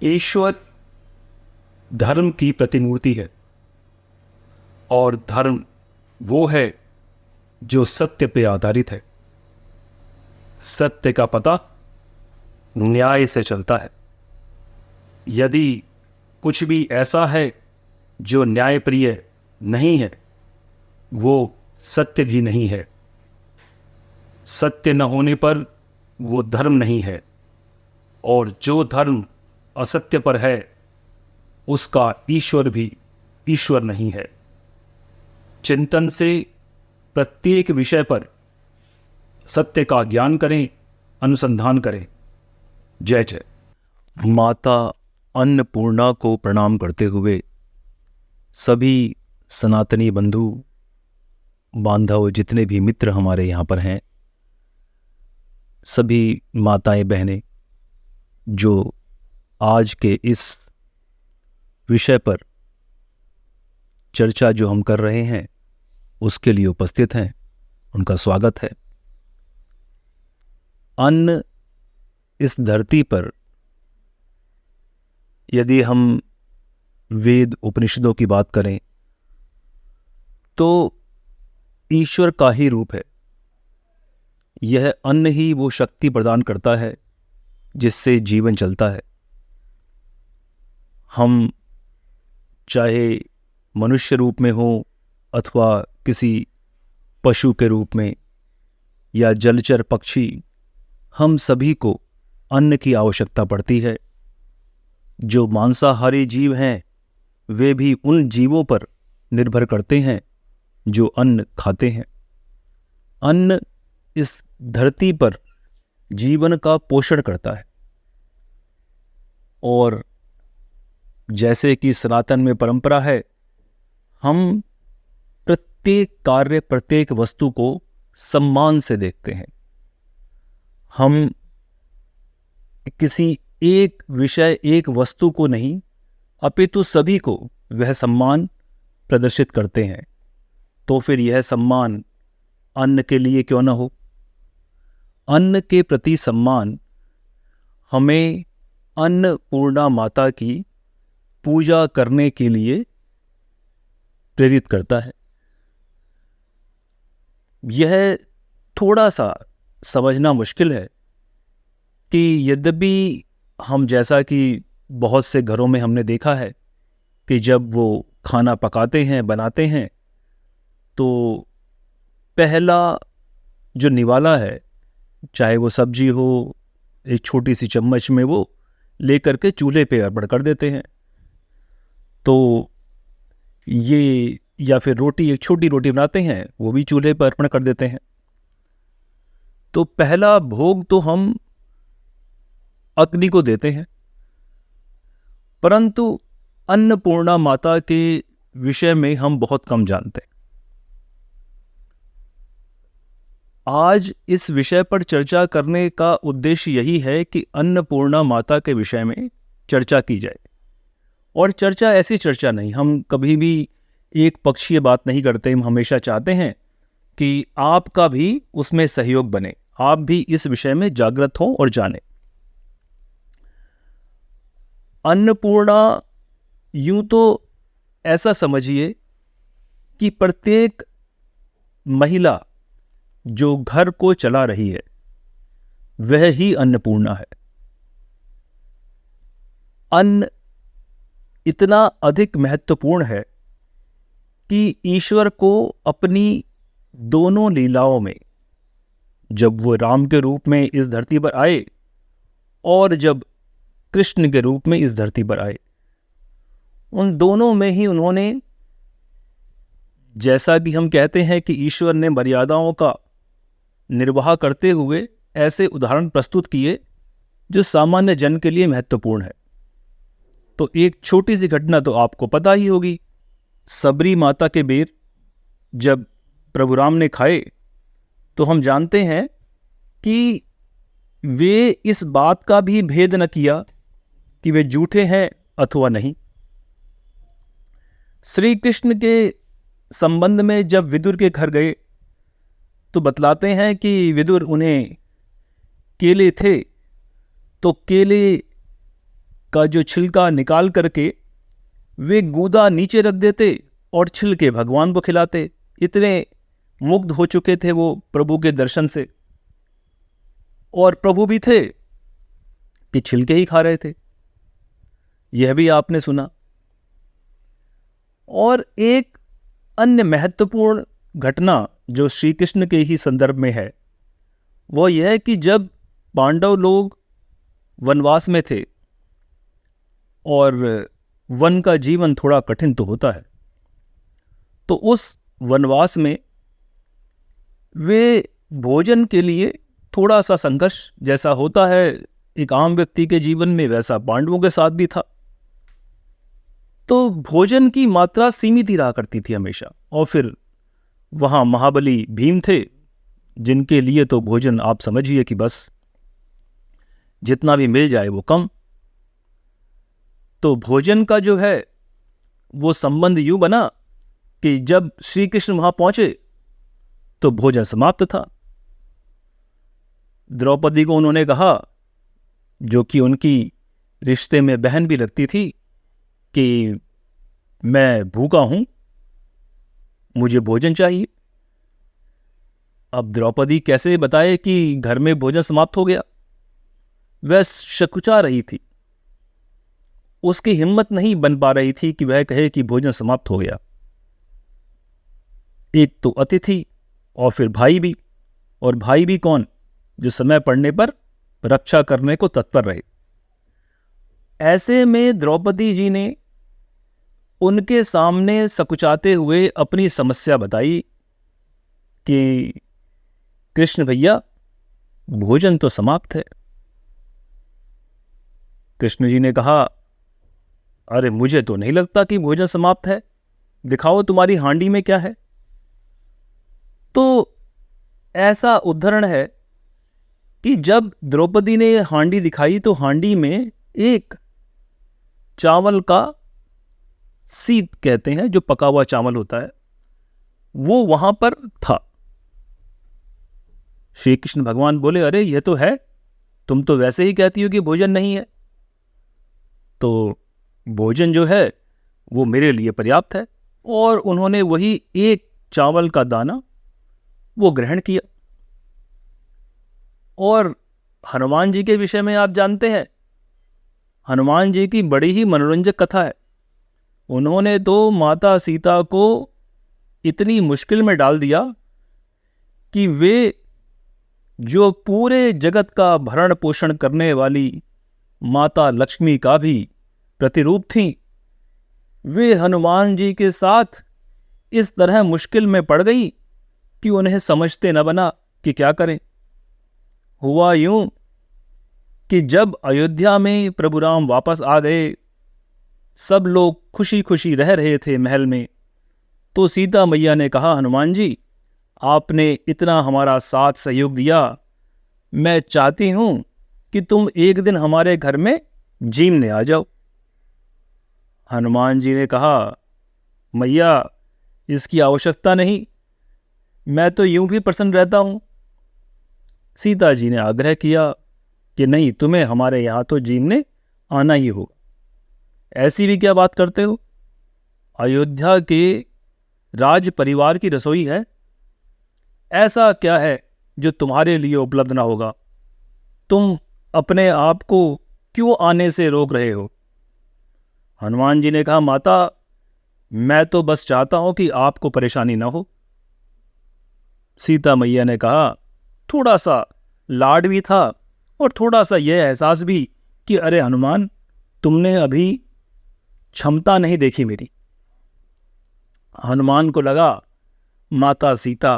ईश्वर धर्म की प्रतिमूर्ति है और धर्म वो है जो सत्य पे आधारित है। सत्य का पता न्याय से चलता है। यदि कुछ भी ऐसा है जो न्यायप्रिय नहीं है, वो सत्य भी नहीं है। सत्य न होने पर वो धर्म नहीं है, और जो धर्म असत्य पर है उसका ईश्वर भी ईश्वर नहीं है। चिंतन से प्रत्येक विषय पर सत्य का ज्ञान करें, अनुसंधान करें। जय जय। माता अन्नपूर्णा को प्रणाम करते हुए सभी सनातनी बंधु बांधव, जितने भी मित्र हमारे यहाँ पर हैं, सभी माताएं बहनें जो आज के इस विषय पर चर्चा जो हम कर रहे हैं उसके लिए उपस्थित हैं, उनका स्वागत है। अन्न इस धरती पर, यदि हम वेद उपनिषदों की बात करें तो ईश्वर का ही रूप है। यह अन्न ही वो शक्ति प्रदान करता है जिससे जीवन चलता है। हम चाहे मनुष्य रूप में हो अथवा किसी पशु के रूप में या जलचर पक्षी, हम सभी को अन्न की आवश्यकता पड़ती है। जो मांसाहारी जीव हैं वे भी उन जीवों पर निर्भर करते हैं जो अन्न खाते हैं। अन्न इस धरती पर जीवन का पोषण करता है, और जैसे कि सनातन में परंपरा है, हम प्रत्येक कार्य, प्रत्येक वस्तु को सम्मान से देखते हैं। हम किसी एक विषय, एक वस्तु को नहीं, अपितु सभी को वह सम्मान प्रदर्शित करते हैं। तो फिर यह सम्मान अन्न के लिए क्यों न हो? अन्न के प्रति सम्मान हमें अन्नपूर्णा माता की पूजा करने के लिए प्रेरित करता है। यह थोड़ा सा समझना मुश्किल है कि यद्यपि हम, जैसा कि बहुत से घरों में हमने देखा है कि जब वो खाना पकाते हैं, बनाते हैं, तो पहला जो निवाला है, चाहे वो सब्जी हो, एक छोटी सी चम्मच में वो लेकर के चूल्हे पे अर्पण कर देते हैं। तो ये, या फिर रोटी, एक छोटी रोटी बनाते हैं, वो भी चूल्हे पर अर्पण कर देते हैं। तो पहला भोग तो हम अग्नि को देते हैं, परंतु अन्नपूर्णा माता के विषय में हम बहुत कम जानते हैं। आज इस विषय पर चर्चा करने का उद्देश्य यही है कि अन्नपूर्णा माता के विषय में चर्चा की जाए। और चर्चा ऐसी चर्चा नहीं, हम कभी भी एक पक्षीय बात नहीं करते। हम हमेशा चाहते हैं कि आपका भी उसमें सहयोग बने, आप भी इस विषय में जागृत हों और जानें। अन्नपूर्णा, यूं तो ऐसा समझिए कि प्रत्येक महिला जो घर को चला रही है वह ही अन्नपूर्णा है। अन्न इतना अधिक महत्वपूर्ण है कि ईश्वर को अपनी दोनों लीलाओं में, जब वो राम के रूप में इस धरती पर आए और जब कृष्ण के रूप में इस धरती पर आए, उन दोनों में ही उन्होंने, जैसा कि हम कहते हैं कि ईश्वर ने मर्यादाओं का निर्वाह करते हुए ऐसे उदाहरण प्रस्तुत किए जो सामान्य जन के लिए महत्वपूर्ण है। तो एक छोटी सी घटना तो आपको पता ही होगी। सबरी माता के बेर जब प्रभु राम ने खाए तो हम जानते हैं कि वे इस बात का भी भेद न किया कि वे झूठे हैं अथवा नहीं। श्री कृष्ण के संबंध में जब विदुर के घर गए तो बतलाते हैं कि विदुर उन्हें केले थे तो केले का जो छिलका निकाल करके वे गूदा नीचे रख देते और छिलके भगवान को खिलाते। इतने मुग्ध हो चुके थे वो प्रभु के दर्शन से। और प्रभु भी थे कि छिलके ही खा रहे थे, यह भी आपने सुना। और एक अन्य महत्वपूर्ण घटना जो श्री कृष्ण के ही संदर्भ में है, वह यह है कि जब पांडव लोग वनवास में थे, और वन का जीवन थोड़ा कठिन तो होता है, तो उस वनवास में वे भोजन के लिए थोड़ा सा संघर्ष जैसा होता है एक आम व्यक्ति के जीवन में, वैसा पांडवों के साथ भी था। तो भोजन की मात्रा सीमित ही रहा करती थी हमेशा। और फिर वहां महाबली भीम थे, जिनके लिए तो भोजन आप समझिए कि बस जितना भी मिल जाए वो कम। तो भोजन का जो है वो संबंध यूं बना कि जब श्री कृष्ण वहां पहुंचे तो भोजन समाप्त था। द्रौपदी को उन्होंने कहा, जो कि उनकी रिश्ते में बहन भी लगती थी, कि मैं भूखा हूं, मुझे भोजन चाहिए। अब द्रौपदी कैसे बताए कि घर में भोजन समाप्त हो गया? वह शकुचा रही थी, उसकी हिम्मत नहीं बन पा रही थी कि वह कहे कि भोजन समाप्त हो गया। एक तो अतिथि और फिर भाई भी, और भाई भी कौन? जो समय पड़ने पर रक्षा करने को तत्पर रहे। ऐसे में द्रौपदी जी ने उनके सामने सकुचाते हुए अपनी समस्या बताई कि कृष्ण भैया, भोजन तो समाप्त है। कृष्ण जी ने कहा, अरे मुझे तो नहीं लगता कि भोजन समाप्त है, दिखाओ तुम्हारी हांडी में क्या है। तो ऐसा उदाहरण है कि जब द्रौपदी ने हांडी दिखाई तो हांडी में एक चावल का सीत कहते हैं, जो पका हुआ चावल होता है, वो वहां पर था। श्री कृष्ण भगवान बोले, अरे यह तो है, तुम तो वैसे ही कहती हो कि भोजन नहीं है। तो भोजन जो है वो मेरे लिए पर्याप्त है। और उन्होंने वही एक चावल का दाना वो ग्रहण किया। और हनुमान जी के विषय में आप जानते हैं, हनुमान जी की बड़ी ही मनोरंजक कथा है। उन्होंने तो माता सीता को इतनी मुश्किल में डाल दिया कि वे जो पूरे जगत का भरण पोषण करने वाली माता लक्ष्मी का भी प्रतिरूप थीं, वे हनुमान जी के साथ इस तरह मुश्किल में पड़ गई कि उन्हें समझते न बना कि क्या करें। हुआ यूं कि जब अयोध्या में प्रभु राम वापस आ गए, सब लोग खुशी खुशी रह रहे थे महल में, तो सीता मैया ने कहा, हनुमान जी, आपने इतना हमारा साथ सहयोग दिया, मैं चाहती हूं कि तुम एक दिन हमारे घर में जीमने आ जाओ। हनुमान जी ने कहा, मैया, इसकी आवश्यकता नहीं, मैं तो यूं भी प्रसन्न रहता हूं। सीता जी ने आग्रह किया कि नहीं, तुम्हें हमारे यहां तो जीमने आना ही होगा। ऐसी भी क्या बात करते हो? अयोध्या के राज परिवार की रसोई है, ऐसा क्या है जो तुम्हारे लिए उपलब्ध ना होगा? तुम अपने आप को क्यों आने से रोक रहे हो? हनुमान जी ने कहा, माता, मैं तो बस चाहता हूं कि आपको परेशानी ना हो। सीता मैया ने कहा, थोड़ा सा लाड भी था और थोड़ा सा यह एहसास भी कि अरे हनुमान, तुमने अभी क्षमता नहीं देखी मेरी। हनुमान को लगा माता सीता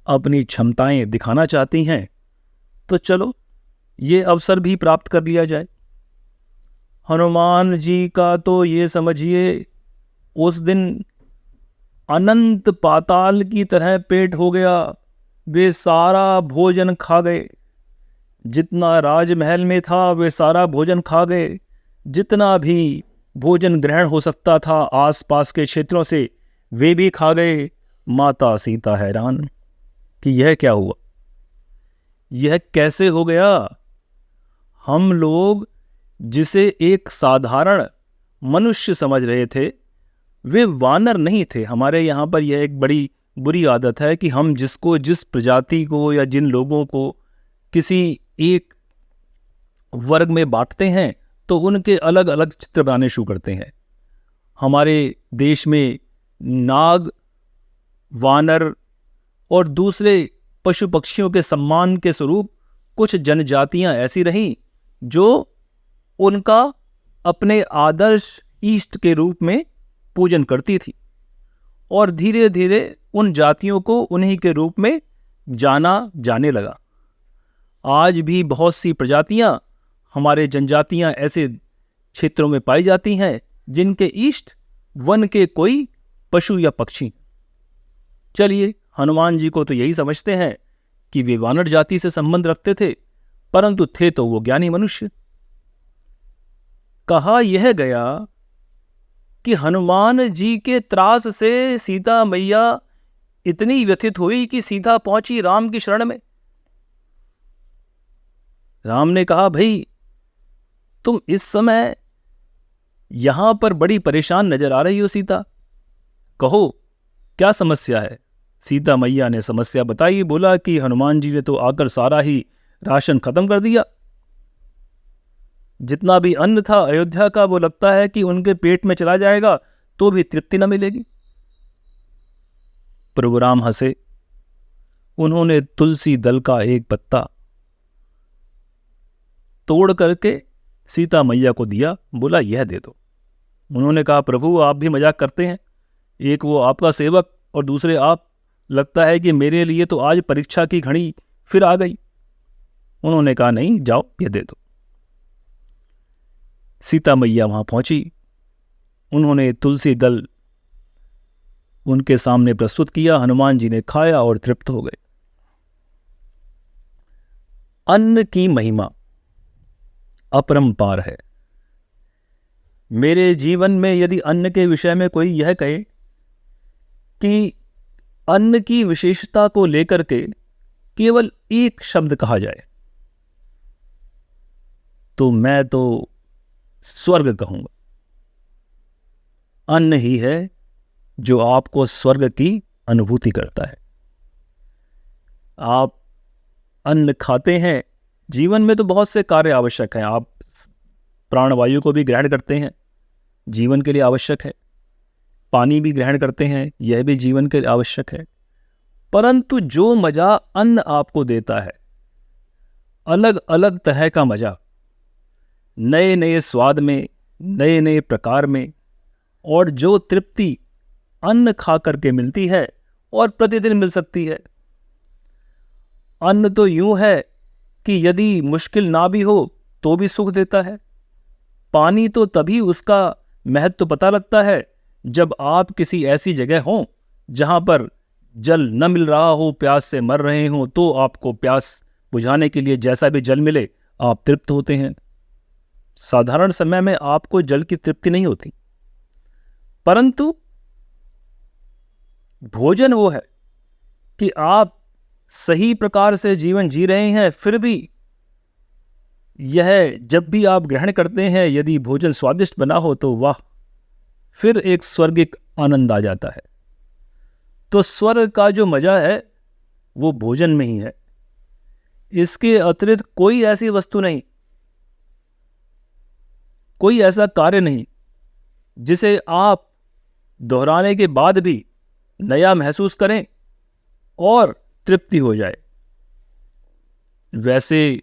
अपनी क्षमताएं दिखाना चाहती हैं, तो चलो ये अवसर भी प्राप्त कर लिया जाए। हनुमान जी का तो ये समझिए उस दिन अनंत पाताल की तरह पेट हो गया। वे सारा भोजन खा गए, जितना राजमहल में था वे सारा भोजन खा गए। जितना भी भोजन ग्रहण हो सकता था आसपास के क्षेत्रों से, वे भी खा गए। माता सीता हैरान कि यह क्या हुआ, यह कैसे हो गया? हम लोग जिसे एक साधारण मनुष्य समझ रहे थे, वे वानर नहीं थे। हमारे यहाँ पर यह एक बड़ी बुरी आदत है कि हम जिस प्रजाति को या जिन लोगों को किसी एक वर्ग में बांटते हैं तो उनके अलग अलग चित्र बनाने शुरू करते हैं। हमारे देश में नाग, वानर और दूसरे पशु पक्षियों के सम्मान के स्वरूप कुछ जनजातियां ऐसी रहीं जो उनका अपने आदर्श इष्ट के रूप में पूजन करती थी, और धीरे धीरे उन जातियों को उन्हीं के रूप में जाना जाने लगा। आज भी बहुत सी प्रजातियां, हमारे जनजातियां ऐसे क्षेत्रों में पाई जाती हैं जिनके इष्ट वन के कोई पशु या पक्षी। चलिए, हनुमान जी को तो यही समझते हैं कि वे वानर जाति से संबंध रखते थे, परंतु थे तो वो ज्ञानी मनुष्य। कहा यह गया कि हनुमान जी के त्रास से सीता मैया इतनी व्यथित हुई कि सीधा पहुंची राम की शरण में। राम ने कहा, भाई तुम इस समय यहां पर बड़ी परेशान नजर आ रही हो सीता, कहो क्या समस्या है। सीता मैया ने समस्या बताई। बोला कि हनुमान जी ने तो आकर सारा ही राशन खत्म कर दिया। जितना भी अन्न था अयोध्या का, वो लगता है कि उनके पेट में चला जाएगा तो भी तृप्ति न मिलेगी। प्रभु राम हंसे। उन्होंने तुलसी दल का एक पत्ता तोड़ करके सीता मैया को दिया। बोला, यह दे दो। उन्होंने कहा, प्रभु आप भी मजाक करते हैं, एक वो आपका सेवक और दूसरे आप, लगता है कि मेरे लिए तो आज परीक्षा की घड़ी फिर आ गई। उन्होंने कहा, नहीं जाओ ये दे दो। सीता मैया वहां पहुंची। उन्होंने तुलसी दल उनके सामने प्रस्तुत किया। हनुमान जी ने खाया और तृप्त हो गए। अन्न की महिमा अपरंपार है। मेरे जीवन में यदि अन्न के विषय में कोई यह कहे कि अन्न की विशेषता को लेकर के केवल एक शब्द कहा जाए तो मैं तो स्वर्ग कहूंगा। अन्न ही है जो आपको स्वर्ग की अनुभूति करता है। आप अन्न खाते हैं, जीवन में तो बहुत से कार्य आवश्यक हैं। आप प्राणवायु को भी ग्रहण करते हैं, जीवन के लिए आवश्यक है। पानी भी ग्रहण करते हैं, यह भी जीवन के लिए आवश्यक है। परंतु जो मजा अन्न आपको देता है, अलग अलग तरह का मजा, नए नए स्वाद में, नए नए प्रकार में, और जो तृप्ति अन्न खा करके मिलती है और प्रतिदिन मिल सकती है। अन्न तो यूं है कि यदि मुश्किल ना भी हो तो भी सुख देता है। पानी तो तभी उसका महत्व पता लगता है जब आप किसी ऐसी जगह हो जहां पर जल न मिल रहा हो, प्यास से मर रहे हो, तो आपको प्यास बुझाने के लिए जैसा भी जल मिले आप तृप्त होते हैं। साधारण समय में आपको जल की तृप्ति नहीं होती। परंतु भोजन वो है कि आप सही प्रकार से जीवन जी रहे हैं, फिर भी यह जब भी आप ग्रहण करते हैं, यदि भोजन स्वादिष्ट बना हो तो वाह, फिर एक स्वर्गिक आनंद आ जाता है। तो स्वर्ग का जो मजा है वो भोजन में ही है। इसके अतिरिक्त कोई ऐसी वस्तु नहीं, कोई ऐसा कार्य नहीं जिसे आप दोहराने के बाद भी नया महसूस करें और तृप्ति हो जाए। वैसे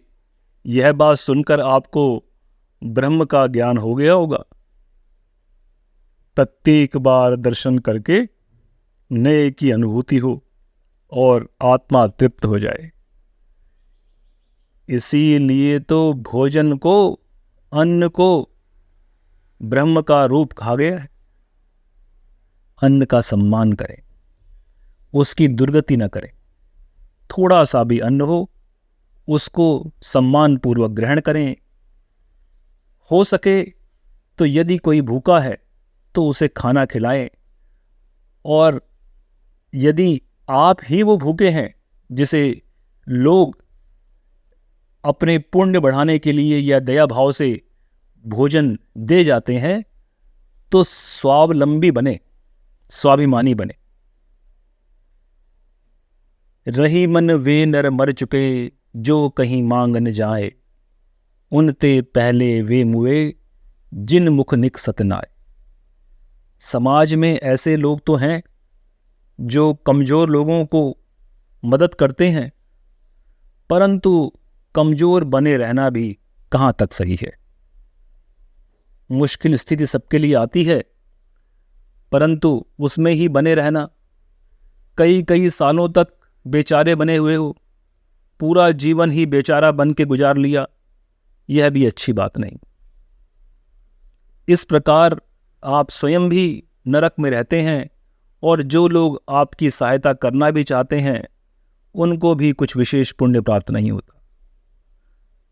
यह बात सुनकर आपको ब्रह्म का ज्ञान हो गया होगा। प्रत्येक बार दर्शन करके नए की अनुभूति हो और आत्मा तृप्त हो जाए। इसीलिए तो भोजन को, अन्न को ब्रह्म का रूप कहा गया है। अन्न का सम्मान करें, उसकी दुर्गति न करें। थोड़ा सा भी अन्न हो उसको सम्मान पूर्वक ग्रहण करें। हो सके तो यदि कोई भूखा है तो उसे खाना खिलाएं, और यदि आप ही वो भूखे हैं जिसे लोग अपने पुण्य बढ़ाने के लिए या दया भाव से भोजन दे जाते हैं तो स्वावलंबी बने, स्वाभिमानी बने। रही मन वे नर मर चुके, जो कहीं मांग न जाए, उनते पहले वे मुए, जिन मुख निक सतनाए। समाज में ऐसे लोग तो हैं जो कमजोर लोगों को मदद करते हैं, परंतु कमजोर बने रहना भी कहाँ तक सही है। मुश्किल स्थिति सबके लिए आती है, परंतु उसमें ही बने रहना, कई कई सालों तक बेचारे बने हुए हो, पूरा जीवन ही बेचारा बन के गुजार लिया, यह भी अच्छी बात नहीं। इस प्रकार आप स्वयं भी नरक में रहते हैं और जो लोग आपकी सहायता करना भी चाहते हैं उनको भी कुछ विशेष पुण्य प्राप्त नहीं होता।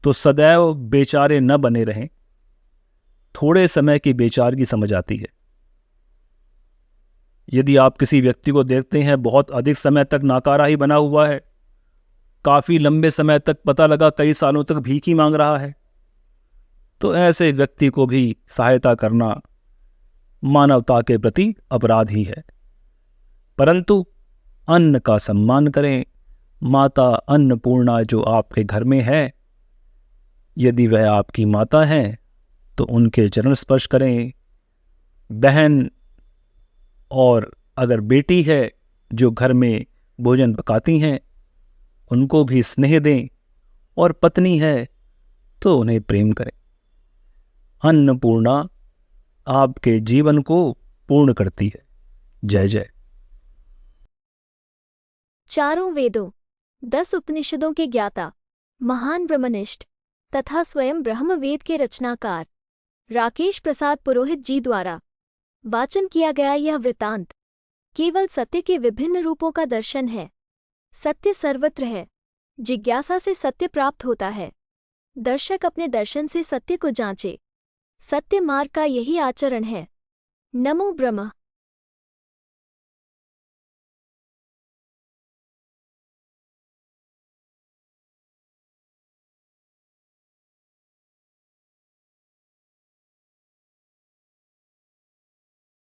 तो सदैव बेचारे न बने रहें। थोड़े समय की बेचारगी समझ आती है। यदि आप किसी व्यक्ति को देखते हैं बहुत अधिक समय तक नाकारा ही बना हुआ है, काफी लंबे समय तक, पता लगा कई सालों तक भीख ही मांग रहा है, तो ऐसे व्यक्ति को भी सहायता करना मानवता के प्रति अपराध ही है। परंतु अन्न का सम्मान करें। माता अन्नपूर्णा जो आपके घर में है, यदि वह आपकी माता है तो उनके चरण स्पर्श करें। बहन और अगर बेटी है जो घर में भोजन पकाती हैं, उनको भी स्नेह दें, और पत्नी है तो उन्हें प्रेम करें। अन्नपूर्णा आपके जीवन को पूर्ण करती है। जय जय। चारों वेदों, 10 उपनिषदों के ज्ञाता, महान ब्रह्मनिष्ठ तथा स्वयं ब्रह्मवेद के रचनाकार राकेश प्रसाद पुरोहित जी द्वारा वाचन किया गया यह वृतांत केवल सत्य के विभिन्न रूपों का दर्शन है। सत्य सर्वत्र है। जिज्ञासा से सत्य प्राप्त होता है। दर्शक अपने दर्शन से सत्य को जांचे। सत्य मार्ग का यही आचरण है। नमो ब्रह्म।